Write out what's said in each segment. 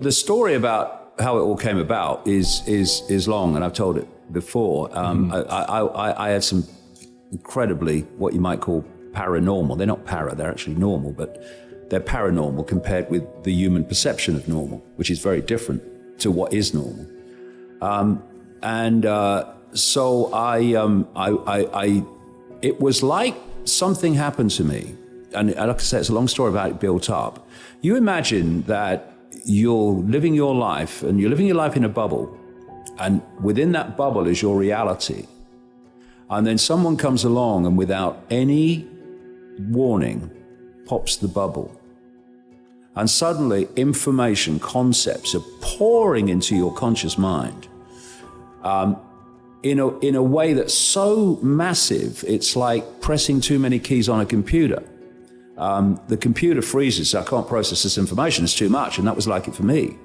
The story about how it all came about is long, and I've told it before. I had some incredibly, what you might call paranormal. They're not para, they're actually normal, but they're paranormal compared with the human perception of normal, which is very different to what is normal. So it was like something happened to me. And like I said, it's a long story about it built up. You imagine that you're living your life, and you're living your life in a bubble, and within that bubble is your reality. And then someone comes along and without any warning pops the bubble. And suddenly information, concepts are pouring into your conscious mind in a way that's so massive, it's like pressing too many keys on a computer. The computer freezes, I can't process this information, it's too much, and that was like it for me.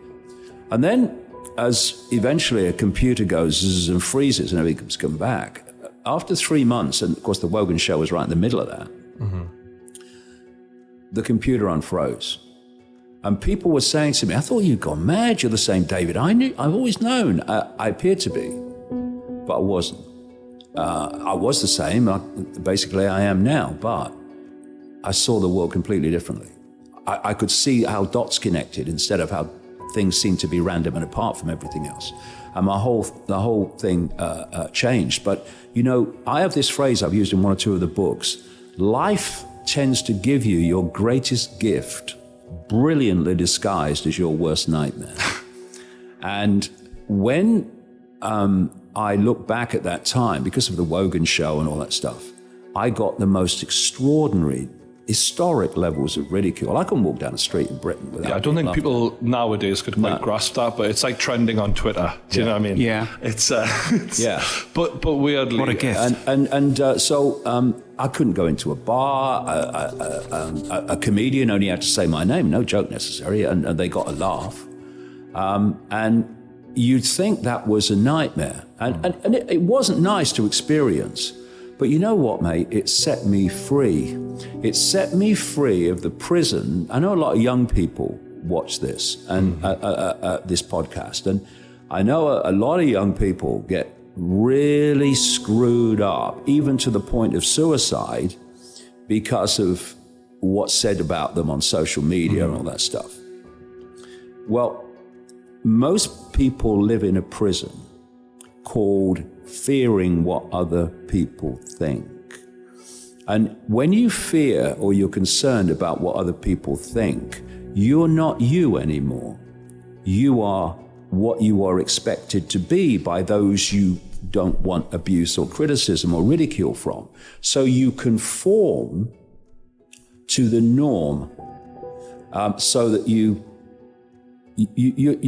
And then as eventually a computer goes zzz and freezes and everything comes come back, after 3 months, and of course the Wogan show was right in the middle of that, the computer unfroze. And people were saying to me, I thought you'd gone mad, you're the same David. I've always known, I appeared to be, but I wasn't. I was the same, basically I am now, but I saw the world completely differently. I could see how dots connected instead of how things seemed to be random and apart from everything else. And the whole thing changed. But, you know, I have this phrase I've used in one or two of the books. Life tends to give you your greatest gift, brilliantly disguised as your worst nightmare. And when I look back at that time, because of the Wogan show and all that stuff, I got the most extraordinary, historic levels of ridicule. I couldn't walk down the street in Britain without. Yeah, I don't think people nowadays could quite grasp that, but it's like trending on Twitter. Do you know what I mean? Yeah. It's yeah. But weirdly, what a gift. So I couldn't go into a bar. A comedian only had to say my name, no joke necessary, and they got a laugh. And you'd think that was a nightmare, and it wasn't nice to experience. But you know what, mate? It set me free. It set me free of the prison. I know a lot of young people watch this and this podcast, and I know a lot of young people get really screwed up, even to the point of suicide, because of what's said about them on social media and all that stuff. Well, most people live in a prison called fearing what other people think. And when you fear or you're concerned about what other people think, you're not you anymore. You are what you are expected to be by those you don't want abuse or criticism or ridicule from. So you conform to the norm, so that you're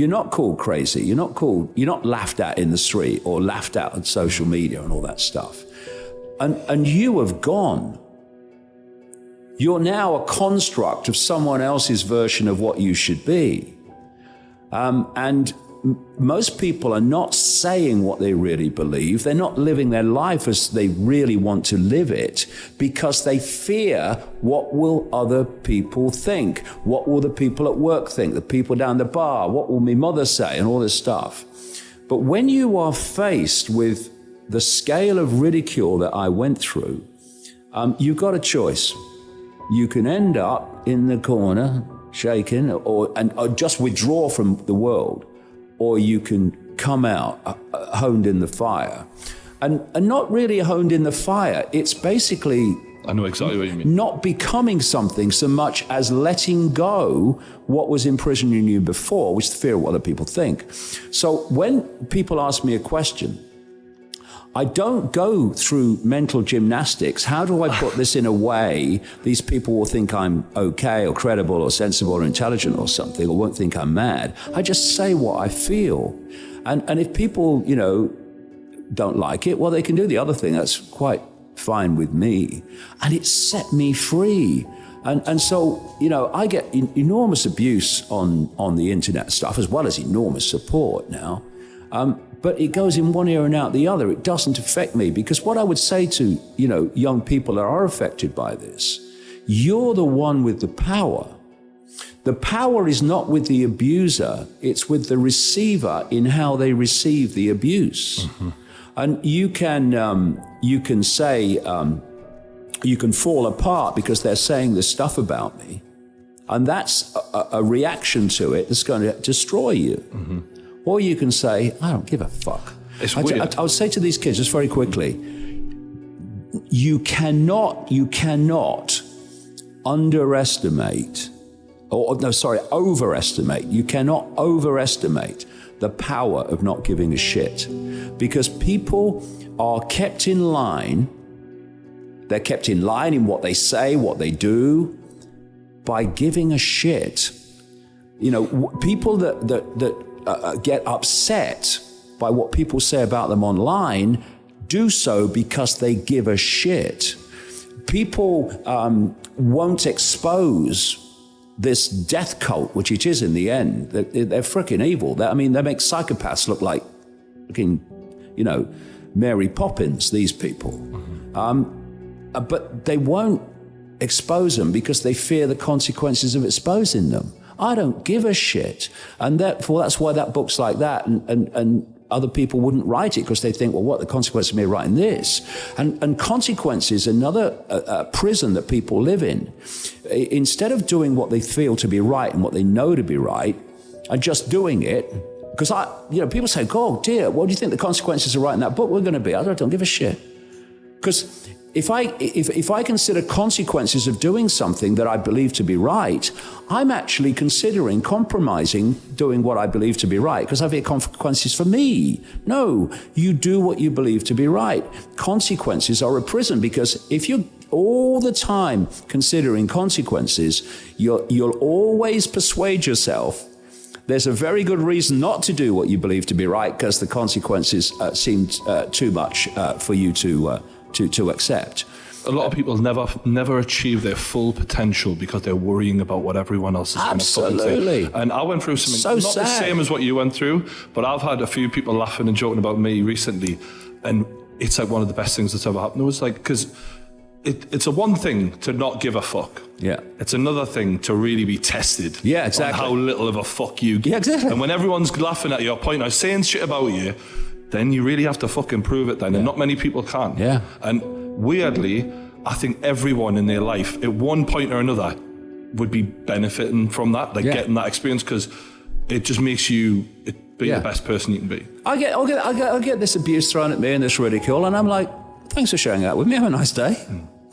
not called crazy. You're not laughed at in the street or laughed at on social media and all that stuff. And you have gone. You're now a construct of someone else's version of what you should be. And most people are not saying what they really believe. They're not living their life as they really want to live it, because they fear what will other people think. What will the people at work think? The people down the bar? What will my mother say? And all this stuff. But when you are faced with the scale of ridicule that I went through, you've got a choice. You can end up in the corner, shaking, or just withdraw from the world, or you can come out honed in the fire. And not really honed in the fire. It's basically, I know exactly what you mean, not becoming something so much as letting go what was imprisoning you before, which is the fear of what other people think. So when people ask me a question, I don't go through mental gymnastics. How do I put this in a way these people will think I'm okay or credible or sensible or intelligent or something, or won't think I'm mad? I just say what I feel. And if people, you know, don't like it, well, they can do the other thing. That's quite fine with me. And it set me free. And so, you know, I get enormous abuse on the internet stuff, as well as enormous support now. But it goes in one ear and out the other. It doesn't affect me, because what I would say to, you know, young people that are affected by this, you're the one with the power the power is not with the abuser, it's with the receiver in how they receive the abuse. Mm-hmm. And you can say, you can fall apart because they're saying this stuff about me. And that's a reaction to it that's going to destroy you. Mm-hmm. Or you can say, I don't give a fuck. It's weird. I would say to these kids, just very quickly, you cannot overestimate. You cannot overestimate the power of not giving a shit. Because people are kept in line. They're kept in line in what they say, what they do, by giving a shit. You know, people that get upset by what people say about them online do so because they give a shit. People won't expose this death cult, which it is in the end. They're freaking evil. They make psychopaths look like fucking, Mary Poppins, these people. Mm-hmm. But they won't expose them because they fear the consequences of exposing them. I don't give a shit. And therefore, that's why that book's like that. And other people wouldn't write it because they think, well, what are the consequences of me writing this? And consequences, another prison that people live in. Instead of doing what they feel to be right and what they know to be right, and just doing it, because people say, oh dear, what do you think the consequences of writing that book were going to be? I don't give a shit. Because if I consider consequences of doing something that I believe to be right, I'm actually considering compromising doing what I believe to be right because I fear consequences for me. No, you do what you believe to be right. Consequences are a prison because if you're all the time considering consequences, you'll always persuade yourself there's a very good reason not to do what you believe to be right because the consequences seem too much for you to accept. A lot of people never achieve their full potential because they're worrying about what everyone else is going to fucking say. And I went through something not the same as what you went through, but I've had a few people laughing and joking about me recently, and it's like one of the best things that's ever happened. It was like, because it's a one thing to not give a fuck. Yeah. It's another thing to really be tested. Yeah, exactly. On how little of a fuck you give. Yeah, exactly. And when everyone's laughing at your point, saying shit about you, then you really have to fucking prove it then. Yeah. And not many people can. Yeah. And weirdly, I think everyone in their life at one point or another would be benefiting from that, getting that experience, because it just makes you be the best person you can be. I get this abuse thrown at me and this ridicule, and I'm like, thanks for sharing that with me. Have a nice day.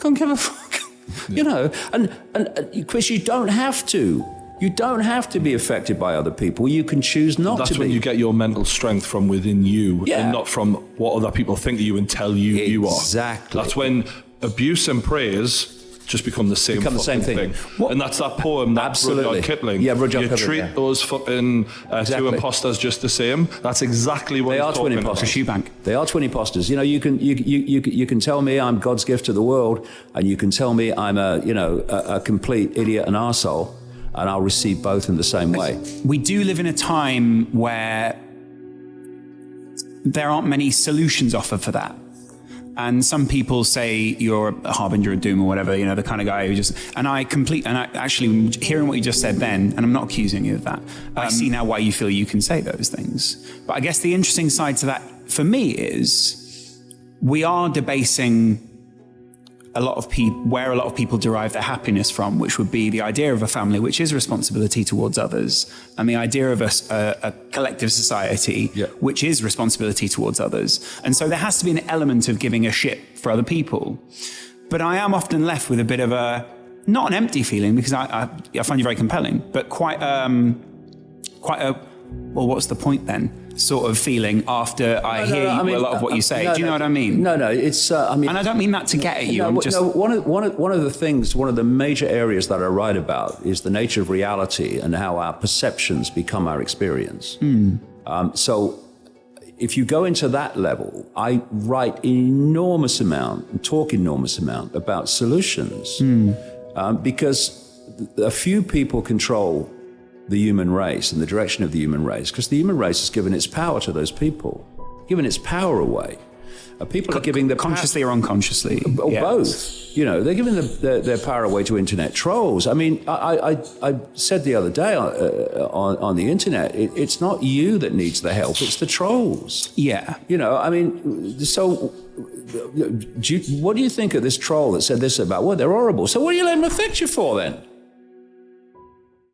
Can't give a fuck. Yeah. And because you don't have to. You don't have to be affected by other people. You can choose not to be. That's when you get your mental strength from within you and not from what other people think of you and tell you you are. Exactly. That's when abuse and praise just become the same thing. And that's that poem, that Rudyard Kipling. Yeah, Rudyard Kipling. You treat those fucking two imposters just the same. That's exactly what they are. Twin imposters. They are twin imposters. You can tell me I'm God's gift to the world, and you can tell me I'm a complete idiot and arsehole, and I'll receive both in the same way. We do live in a time where there aren't many solutions offered for that. And some people say you're a harbinger of doom or whatever, the kind of guy who just, and I actually, hearing what you just said then, and I'm not accusing you of that, I see now why you feel you can say those things. But I guess the interesting side to that for me is we are debasing where a lot of people derive their happiness from, which would be the idea of a family, which is responsibility towards others, and the idea of a collective society, which is responsibility towards others. And so there has to be an element of giving a shit for other people. But I am often left with a bit of not an empty feeling, because I find you very compelling, but quite a, well, what's the point then? Sort of feeling after I hear a lot of what you say. Do you know what I mean? No, it's. And I don't mean that to get at you. One of the major areas that I write about is the nature of reality and how our perceptions become our experience. So, if you go into that level, I write enormous amount and talk enormous amount about solutions, because a few people control the human race and the direction of the human race, because the human race has given its power to those people, given its power away. People are giving the consciously or unconsciously, or both. You know, they're giving their power away to internet trolls. I mean, I said the other day on the internet, it's not you that needs the help; it's the trolls. Yeah. You know, I mean, so. What do you think of this troll that said this about? Well, they're horrible. So what are you letting them affect you for then?